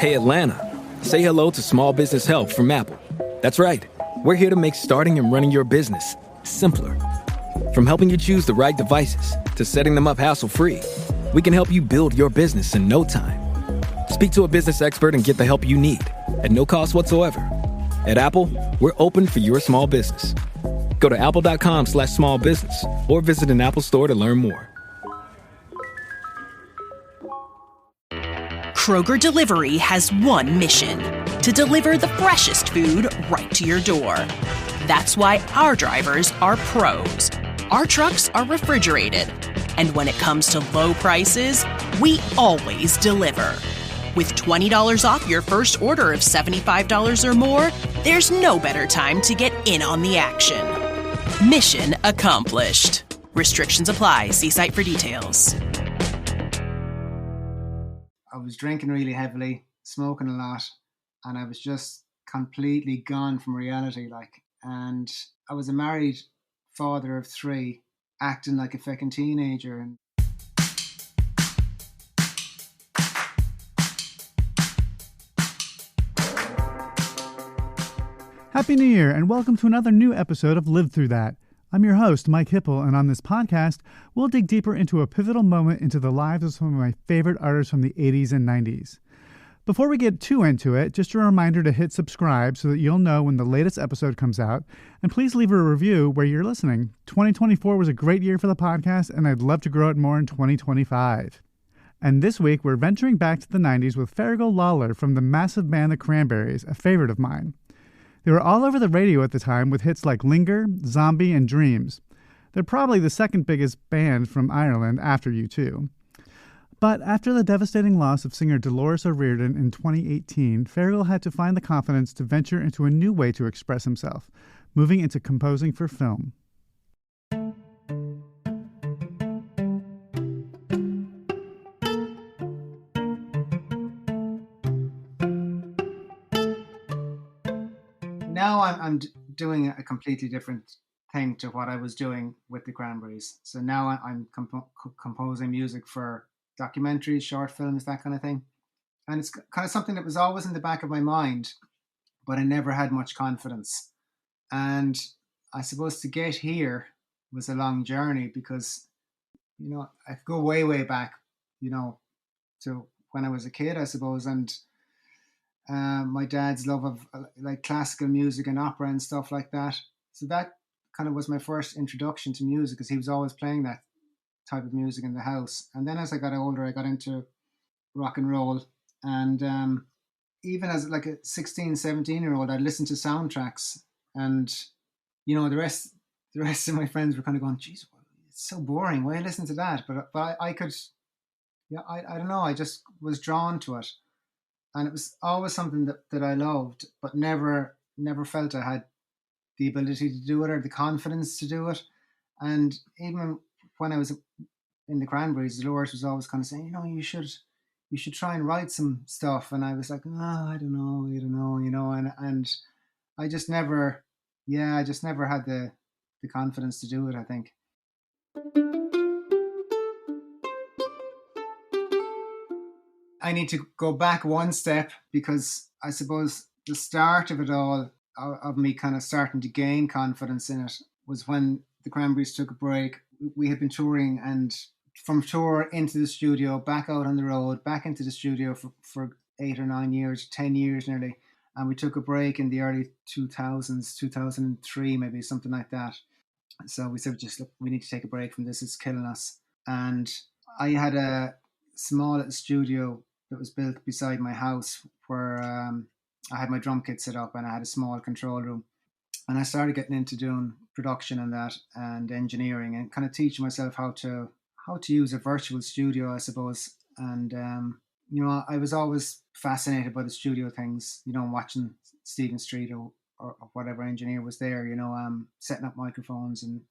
Hey Atlanta, say hello to small business help from Apple. That's right. We're here to make starting and running your business simpler. From helping you choose the right devices to setting them up hassle-free, we can help you build your business in no time. Speak to a business expert and get the help you need at no cost whatsoever. At Apple, we're open for your small business. Go to apple.com/small business or visit an Apple store to learn more. Kroger Delivery has one mission: to deliver the freshest food right to your door. That's why our drivers are pros. Our trucks are refrigerated. And when it comes to low prices, we always deliver. With $20 off your first order of $75 or more, there's no better time to get in on the action. Mission accomplished. Restrictions apply. See site for details. I was drinking really heavily, smoking a lot, and I was just completely gone from reality. And I was a married father of 3, acting like a fucking teenager. And Happy New Year, and welcome to another new episode of Live Through That. I'm your host, Mike Hipple, and on this podcast, we'll dig deeper into a pivotal moment into the lives of some of my favorite artists from the 80s and 90s. Before we get too into it, just a reminder to hit subscribe so that you'll know when the latest episode comes out, and please leave a review where you're listening. 2024 was a great year for the podcast, and I'd love to grow it more in 2025. And this week, we're venturing back to the 90s with Fergal Lawler from the massive band The Cranberries, a favorite of mine. They were all over the radio at the time with hits like Linger, Zombie, and Dreams. They're probably the second biggest band from Ireland after U2. But after the devastating loss of singer Dolores O'Riordan in 2018, Fergal had to find the confidence to venture into a new way to express himself, moving into composing for film. now I'm doing a completely different thing to what I was doing with the Cranberries. So now I'm composing music for documentaries, short films, that kind of thing. And it's kind of something that was always in the back of my mind, but I never had much confidence. And I suppose to get here was a long journey because, you know, I could go way, way back, you know, to when I was a kid, I suppose. And my dad's love of like classical music and opera and stuff like that. So that kind of was my first introduction to music because he was always playing that type of music in the house. And then as I got older, I got into rock and roll. And even as like a 16, 17-year-old, I'd listen to soundtracks. And, you know, the rest of my friends were kind of going, geez, it's so boring. Why are you listening to that? But I could, yeah, I don't know. I just was drawn to it. And it was always something that I loved, but never felt I had the ability to do it or the confidence to do it. And even when I was in the Cranberries, Dolores was always kind of saying, you know, you should try and write some stuff. And I was like, no, I don't know, you know, and I just never had the confidence to do it, I think. I need to go back one step because I suppose the start of it all, of me kind of starting to gain confidence in it, was when the Cranberries took a break. We had been touring, and from tour into the studio, back out on the road, back into the studio for 8 or 9 years, 10 years nearly. And we took a break in the early 2000s, 2003, maybe something like that. So we said, just look, we need to take a break from this. It's killing us. And I had a small little studio that was built beside my house where I had my drum kit set up and I had a small control room. And I started getting into doing production and that and engineering and kind of teaching myself how to use a virtual studio, I suppose. And, you know, I was always fascinated by the studio things, you know, watching Stephen Street or whatever engineer was there, you know, setting up microphones and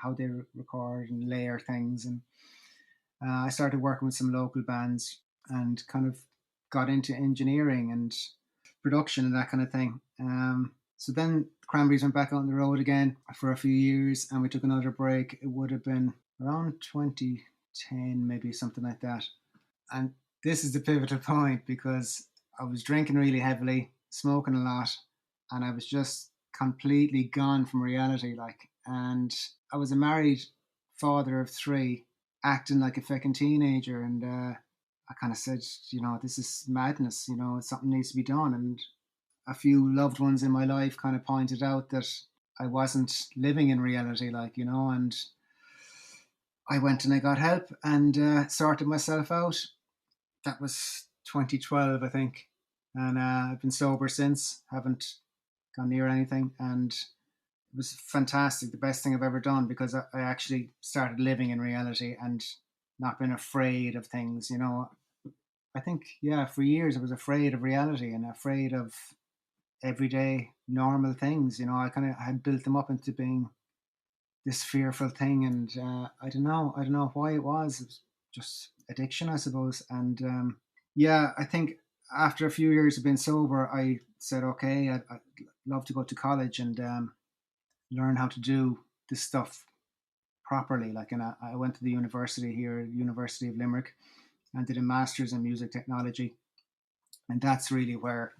how they record and layer things. And I started working with some local bands and kind of got into engineering and production and that kind of thing. So then Cranberries went back on the road again for a few years and we took another break. It would have been around 2010, maybe something like that. And this is the pivotal point because I was drinking really heavily, smoking a lot, and I was just completely gone from reality. Like, and I was a married father of three, acting like a fucking teenager, and I kind of said, this is madness. Something needs to be done. And a few loved ones in my life kind of pointed out that I wasn't living in reality, and I went and I got help and sorted myself out. That was 2012, I think. And I've been sober since, haven't gone near anything. And it was fantastic, the best thing I've ever done, because I actually started living in reality and not being afraid of things. I think, for years I was afraid of reality and afraid of everyday normal things. I kind of had built them up into being this fearful thing, and I don't know why it was. It was just addiction, I suppose. And I think after a few years of being sober, I said, okay, I'd love to go to college and learn how to do this stuff properly. And I went to the university here, University of Limerick, and did a master's in music technology, and that's really where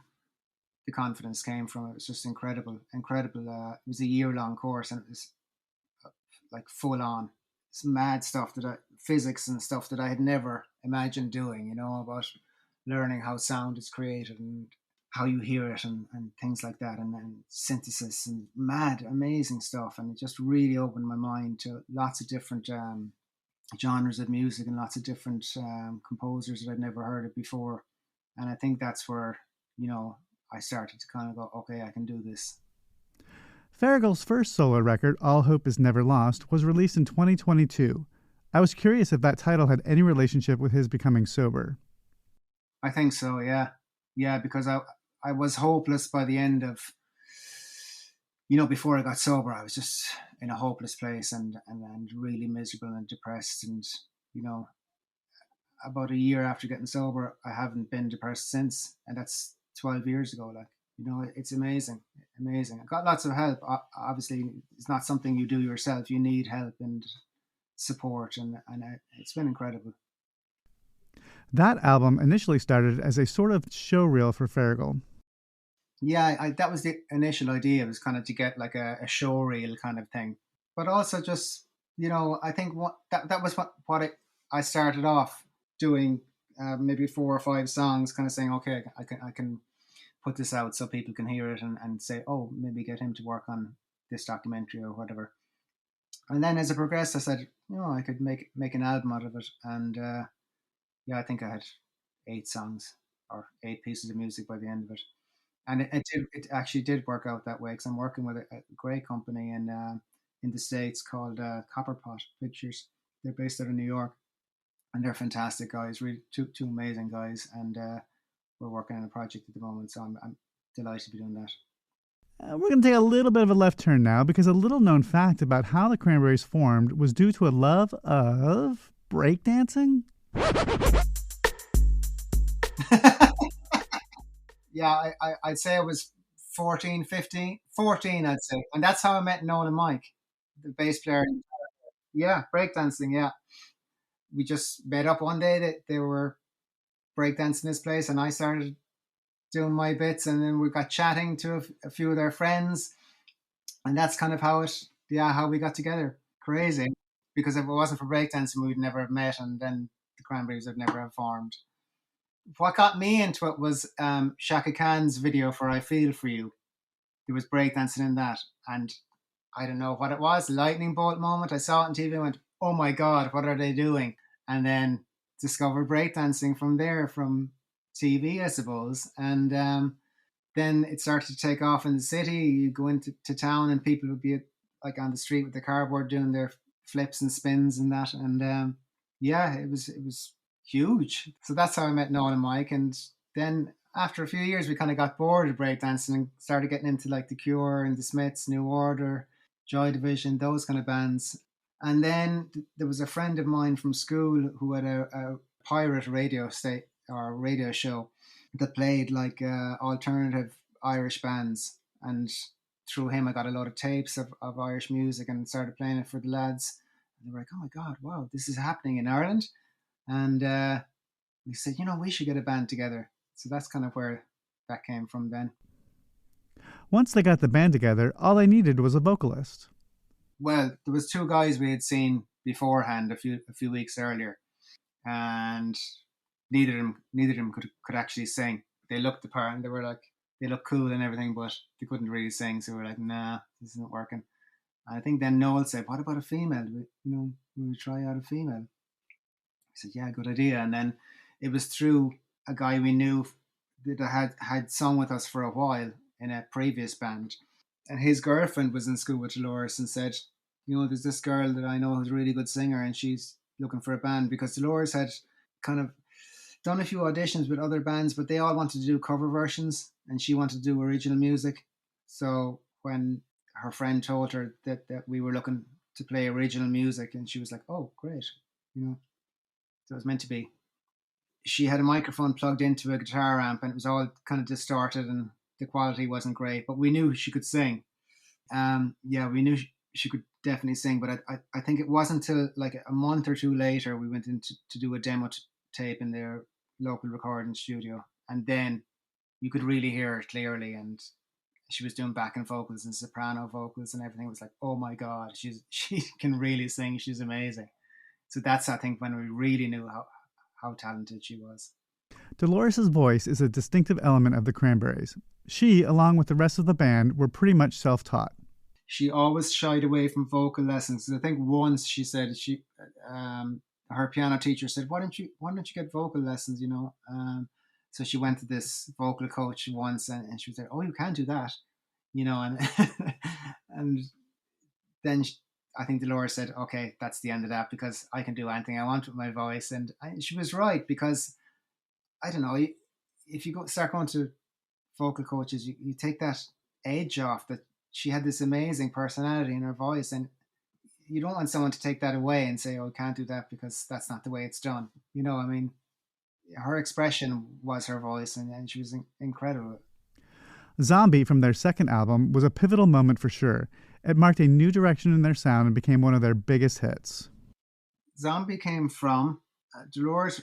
the confidence came from. It was just incredible. It was a year-long course, and it was like full on. Some mad stuff physics and stuff that I had never imagined doing, about learning how sound is created and how you hear it and things like that, and then synthesis and mad, amazing stuff. And it just really opened my mind to lots of different genres of music and lots of different composers that I'd never heard of before. And I think that's where, I started to kind of go, okay, I can do this. Fergal's first solo record, All Hope Is Never Lost, was released in 2022. I was curious if that title had any relationship with his becoming sober. I think so, yeah. Yeah, because I was hopeless by the end of, before I got sober, I was just in a hopeless place and really miserable and depressed. And, about a year after getting sober, I haven't been depressed since. And that's 12 years ago. It's amazing. I got lots of help. Obviously, it's not something you do yourself. You need help and support, and it's been incredible. That album initially started as a sort of showreel for Fergal. Yeah, that was the initial idea, was kind of to get like a showreel kind of thing. But also just, I think that was what I started off doing, maybe 4 or 5 songs, kind of saying, okay, I can put this out so people can hear it and say, oh, maybe get him to work on this documentary or whatever. And then as it progressed, I said, I could make an album out of it. And I think I had 8 songs or 8 pieces of music by the end of it. And it actually did work out that way, because I'm working with a great company in the States called Copperpot Pictures. They're based out of New York, and they're fantastic guys, really two amazing guys. And we're working on a project at the moment, so I'm delighted to be doing that. We're going to take a little bit of a left turn now, because a little known fact about how the Cranberries formed was due to a love of breakdancing. Yeah, I'd say I was 14, 15, 14, I'd say. And that's how I met Noel and Mike, the bass player. Yeah, breakdancing, yeah. We just met up one day that they were breakdancing this place, and I started doing my bits, and then we got chatting to a few of their friends, and that's kind of how we got together. Crazy, because if it wasn't for breakdancing, we'd never have met, and then the Cranberries would never have formed. What got me into it was Shaka Khan's video for I Feel For You. There was breakdancing in that, and I don't know what it was, lightning bolt moment. I saw it on TV and went, oh my God, what are they doing? And then discovered breakdancing from there, from TV, I suppose. And then it started to take off in the city. You go into town and people would be like on the street with the cardboard doing their flips and spins and that. And it was huge. So that's how I met Noel and Mike. And then after a few years, we kind of got bored of breakdancing and started getting into like The Cure and The Smiths, New Order, Joy Division, those kind of bands. And then there was a friend of mine from school who had a pirate radio show that played like alternative Irish bands. And through him, I got a lot of tapes of Irish music and started playing it for the lads. And they were like, oh my God, wow, this is happening in Ireland. And we said, we should get a band together. So that's kind of where that came from then. Once they got the band together, all they needed was a vocalist. Well, there was two guys we had seen beforehand a few weeks earlier, and neither of them could actually sing. They looked the part, and they looked cool and everything, but they couldn't really sing. So we were like, nah, this isn't working. And I think then Noel said, "What about a female? Will we try out a female?" I said, "Yeah, good idea." And then it was through a guy we knew that had sung with us for a while in a previous band, and his girlfriend was in school with Dolores and said, "There's this girl that I know who's a really good singer, and she's looking for a band," because Dolores had kind of done a few auditions with other bands, but they all wanted to do cover versions, and she wanted to do original music. So when her friend told her that we were looking to play original music, and she was like, "Oh, great," so it was meant to be. She had a microphone plugged into a guitar amp, and it was all kind of distorted, and the quality wasn't great, but we knew she could sing. We knew she could definitely sing, but I think it wasn't until like a month or two later we went in to do a demo tape in their local recording studio, and then you could really hear her clearly, and she was doing backing vocals and soprano vocals and everything. It was like, oh my god, she can really sing, she's amazing. So that's, I think, when we really knew how talented she was. Dolores' voice is a distinctive element of the Cranberries. She, along with the rest of the band, were pretty much self-taught. She always shied away from vocal lessons. I think once she said her piano teacher said, "Why don't you get vocal lessons?" So she went to this vocal coach once, and she was like, "Oh, you can't do that," and and then I think Dolores said, "Okay, that's the end of that, because I can do anything I want with my voice." And she was right, because I don't know, if you start going to vocal coaches, you take that edge off that she had this amazing personality in her voice, and you don't want someone to take that away and say, "Oh, you can't do that because that's not the way it's done." I mean, her expression was her voice, and she was incredible. Zombie, from their second album, was a pivotal moment for sure. It marked a new direction in their sound and became one of their biggest hits. Zombie came from Dolores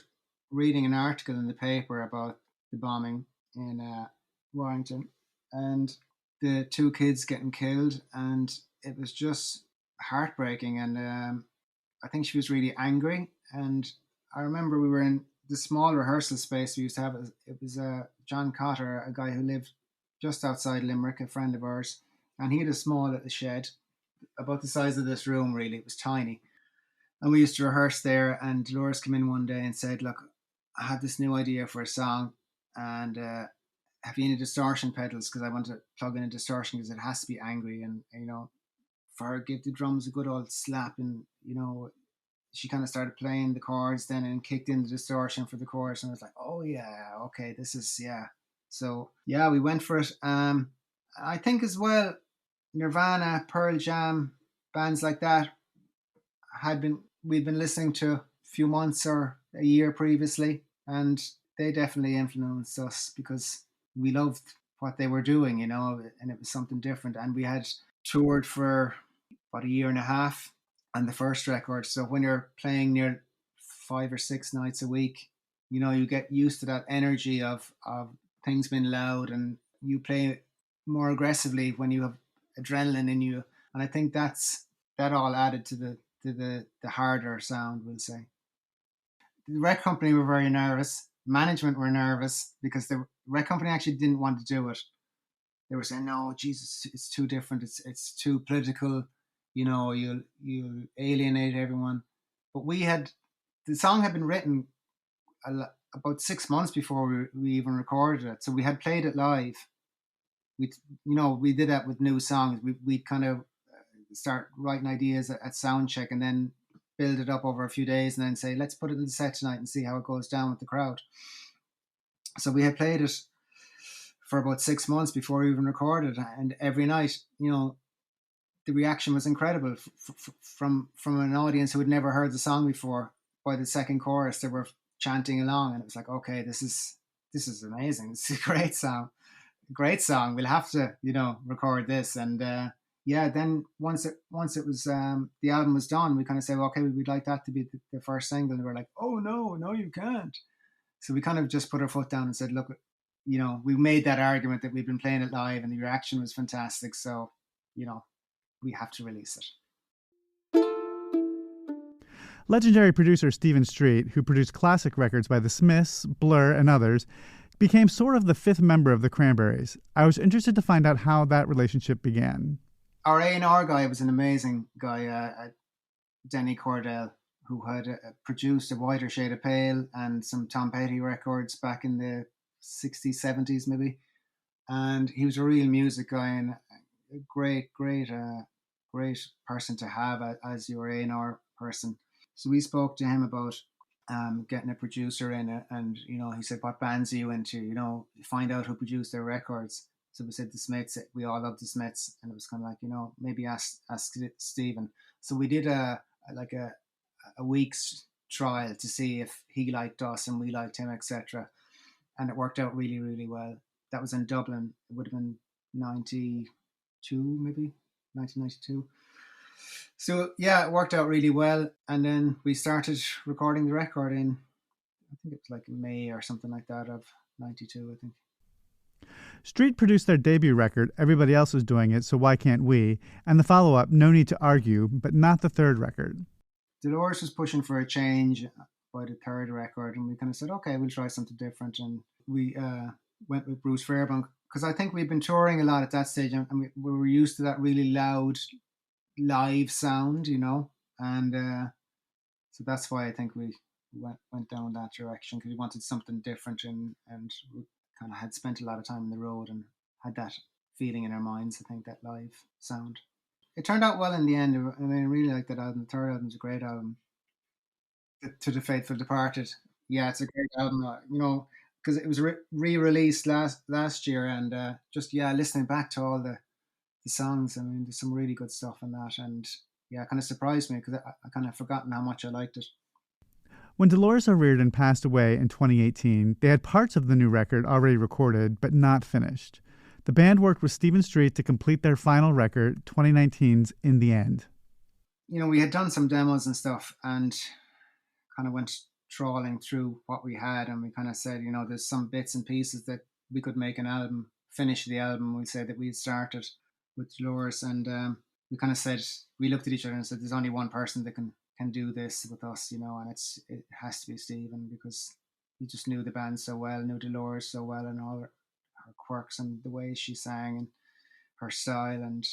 reading an article in the paper about the bombing in Warrington, and the two kids getting killed, and it was just heartbreaking. And I think she was really angry. And I remember we were in the small rehearsal space we used to have. It was John Cotter, a guy who lived just outside Limerick, a friend of ours, and he had a small little shed about the size of this room. Really, it was tiny, and we used to rehearse there. And Dolores came in one day and said, "Look, I had this new idea for a song, and have you any distortion pedals? Because I want to plug in a distortion, because it has to be angry." And for her, give the drums a good old slap, and she kind of started playing the chords then and kicked in the distortion for the chorus, and I was like, "Oh yeah, okay, this is yeah." So yeah, we went for it. I think as well, Nirvana, Pearl Jam, bands like that we'd been listening to a few months or a year previously, and they definitely influenced us because we loved what they were doing, and it was something different. And we had toured for about a year and a half on the first record. So when you're playing near 5 or 6 nights a week, you get used to that energy of things being loud, and you play more aggressively when you have adrenaline in you. And I think that all added to the harder sound, we'll say. The rec company were very nervous. Management were nervous because the rec company actually didn't want to do it. They were saying, "No, Jesus, it's too different. It's too political. You'll alienate everyone." But the song had been written about 6 months before we even recorded it. So we had played it live. We did that with new songs. We kind of start writing ideas at sound check, and then build it up over a few days, and then say, "Let's put it in the set tonight and see how it goes down with the crowd." So we had played it for about 6 months before we even recorded, and every night, the reaction was incredible from an audience who had never heard the song before. By the second chorus, they were chanting along, and it was like, "Okay, this is amazing. This is a great song. We'll have to, record this." And then once it was the album was done, we kind of said, "Well, okay, we'd like that to be the first single." And we were like, "Oh no, you can't." So we kind of just put our foot down and said, look, we made that argument that we've been playing it live and the reaction was fantastic. So, we have to release it. Legendary producer Stephen Street, who produced classic records by The Smiths, Blur, and others, became sort of the fifth member of the Cranberries. I was interested to find out how that relationship began. Our A&R guy was an amazing guy, Denny Cordell, who had produced A Whiter Shade of Pale and some Tom Petty records back in the 60s, 70s maybe. And he was a real music guy and a great person to have as your A&R person. So we spoke to him about getting a producer in it, and he said, what bands are you into? Find out who produced their records. So we said the Smiths. We all love the Smiths, and it was kind of like, maybe ask Stephen. So we did a week's trial to see if he liked us and we liked him, etc. And it worked out really, really well. That was in Dublin. It would have been 1992. So yeah, it worked out really well. And then we started recording the record in, I think it was like May or something like that of 92, I think. Street produced their debut record, Everybody Else Is Doing It, So Why Can't We? And the follow-up, No Need to Argue, but not the third record. Dolores was pushing for a change by the third record, and we kind of said, okay, we'll try something different. And we went with Bruce Fairbank, because I think we'd been touring a lot at that stage, and we were used to that really loud live sound, and so that's why I think we went down that direction, because we wanted something different, and we kind of had spent a lot of time on the road and had that feeling in our minds. I think that live sound. It turned out well in the end. I mean, I really like that album. The third album's a great album. To the Faithful Departed. Yeah, it's a great album. Because it was re-released last year, and just listening back to all the songs. I mean, there's some really good stuff in that, and it kind of surprised me because I kind of forgotten how much I liked it. When Dolores O'Riordan passed away in 2018, they had parts of the new record already recorded, but not finished. The band worked with Stephen Street to complete their final record, 2019's In the End. We had done some demos and stuff and kind of went trawling through what we had, and we kind of said, there's some bits and pieces that we could make an album, finish the album. We said that we had started with Dolores, and we kind of said, we looked at each other and said, there's only one person that can do this with us, and it has to be Stephen, because he just knew the band so well, knew Dolores so well, and all her quirks and the way she sang and her style. And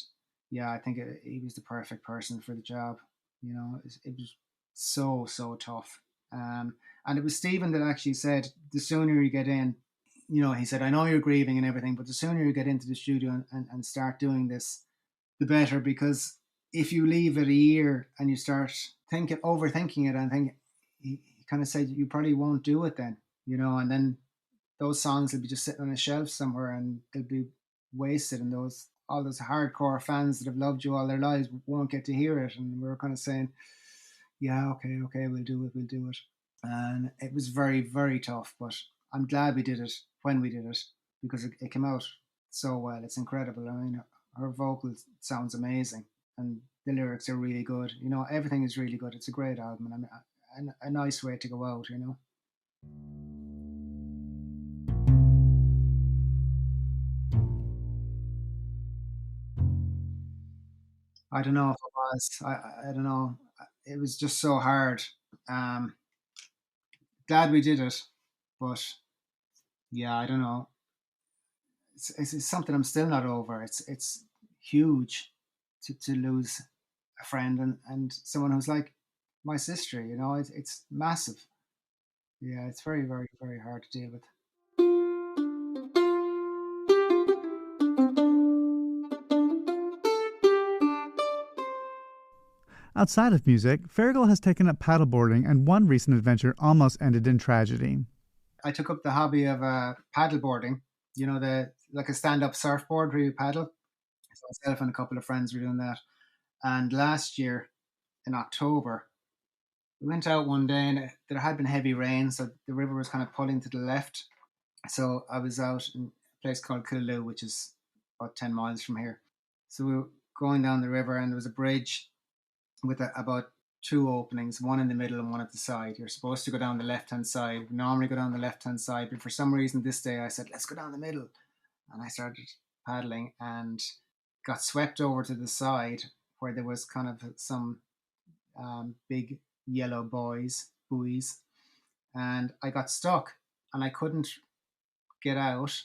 I think he was the perfect person for the job. It was so tough. And it was Stephen that actually said, the sooner you get in, he said, I know you're grieving and everything, but the sooner you get into the studio and start doing this, the better, because if you leave it a year and you start overthinking it, and think, he kind of said, you probably won't do it then, and then those songs will be just sitting on a shelf somewhere and they'll be wasted, and all those hardcore fans that have loved you all their lives won't get to hear it. And we were kind of saying, okay, we'll do it. And it was very, very tough, but I'm glad we did it when we did it, because it came out so well. It's incredible. I mean, her vocal sounds amazing, and the lyrics are really good. Everything is really good. It's a great album, and I mean, a nice way to go out, I don't know if it was. I don't know. It was just so hard. Glad we did it, but I don't know. It's something I'm still not over. It's huge to lose a friend and someone who's like my sister. It's massive. Yeah, it's very, very, very hard to deal with. Outside of music, Fergal has taken up paddleboarding, and one recent adventure almost ended in tragedy. I took up the hobby of paddleboarding, like a stand-up surfboard where you paddle. So myself and a couple of friends were doing that. And last year, in October, we went out one day, and there had been heavy rain, so the river was kind of pulling to the left. So I was out in a place called Killaloe, which is about 10 miles from here. So we were going down the river, and there was a bridge with about two openings, one in the middle and one at the side. You're supposed to go down the left-hand side. We normally go down the left-hand side, but for some reason this day I said, let's go down the middle. And I started paddling and got swept over to the side where there was kind of some big yellow buoys, and I got stuck and I couldn't get out.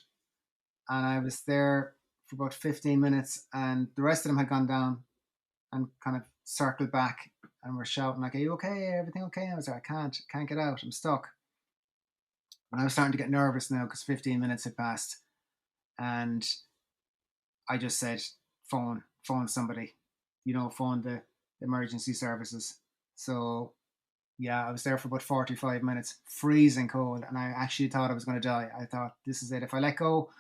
And I was there for about 15 minutes and the rest of them had gone down and kind of circled back and were shouting like, are you okay? Everything okay? And I was like, I can't get out. I'm stuck. And I was starting to get nervous now because 15 minutes had passed. And I just said, phone somebody, phone the emergency services. So yeah, I was there for about 45 minutes, freezing cold. And I actually thought I was going to die. I thought, this is it. If I let go,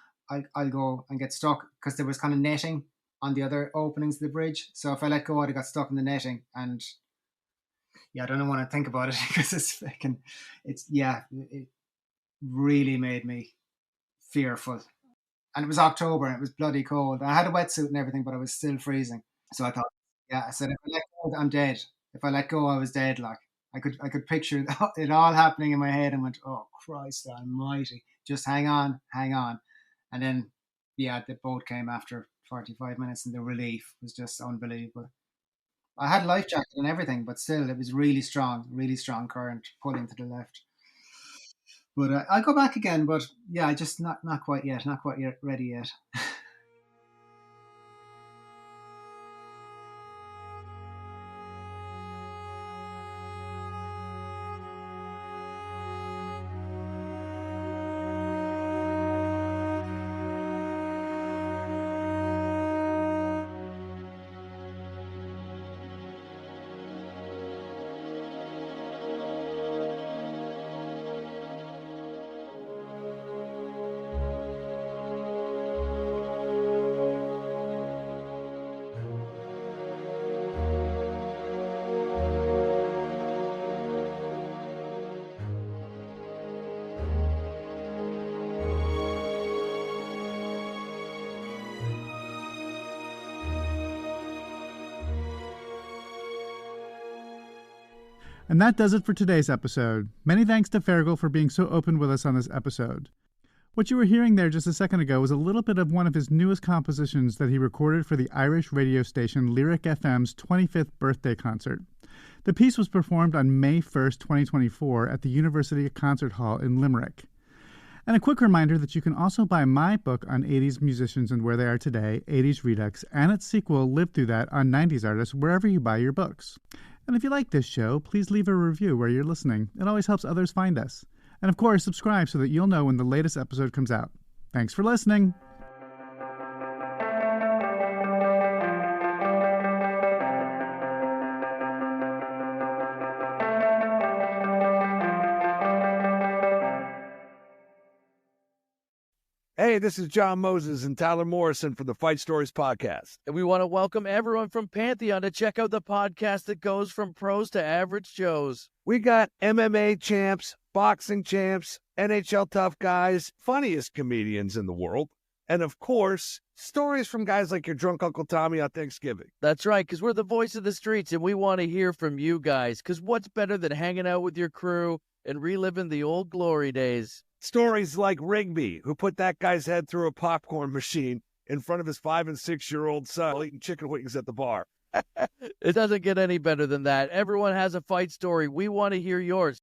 I'll go and get stuck, because there was kind of netting on the other openings of the bridge. So if I let go, I'd have got stuck in the netting. And yeah, I don't want to think about it because it really made me fearful. And it was October and it was bloody cold. I had a wetsuit and everything, but I was still freezing. So I thought, I said, if I let go, I'm dead. If I let go, I was dead. Like I could picture it all happening in my head and went, oh Christ almighty, just hang on. And then, the boat came after 45 minutes and the relief was just unbelievable. I had a life jacket and everything, but still it was really strong current pulling to the left. But I'll go back again, but yeah, just not quite yet, ready yet. And that does it for today's episode. Many thanks to Fergal for being so open with us on this episode. What you were hearing there just a second ago was a little bit of one of his newest compositions that he recorded for the Irish radio station Lyric FM's 25th birthday concert. The piece was performed on May 1st, 2024 at the University Concert Hall in Limerick. And a quick reminder that you can also buy my book on 80s musicians and where they are today, 80s Redux, and its sequel, Live Through That, on 90s artists, wherever you buy your books. And if you like this show, please leave a review where you're listening. It always helps others find us. And of course, subscribe so that you'll know when the latest episode comes out. Thanks for listening. Hey, this is John Moses and Tyler Morrison from the Fight Stories podcast. And we want to welcome everyone from Pantheon to check out the podcast that goes from pros to average Joes. We got MMA champs, boxing champs, NHL tough guys, funniest comedians in the world, and of course, stories from guys like your drunk Uncle Tommy on Thanksgiving. That's right, because we're the voice of the streets and we want to hear from you guys, because what's better than hanging out with your crew and reliving the old glory days? Stories like Rigby, who put that guy's head through a popcorn machine in front of his 5- and 6-year-old son while eating chicken wings at the bar. It doesn't get any better than that. Everyone has a fight story. We want to hear yours.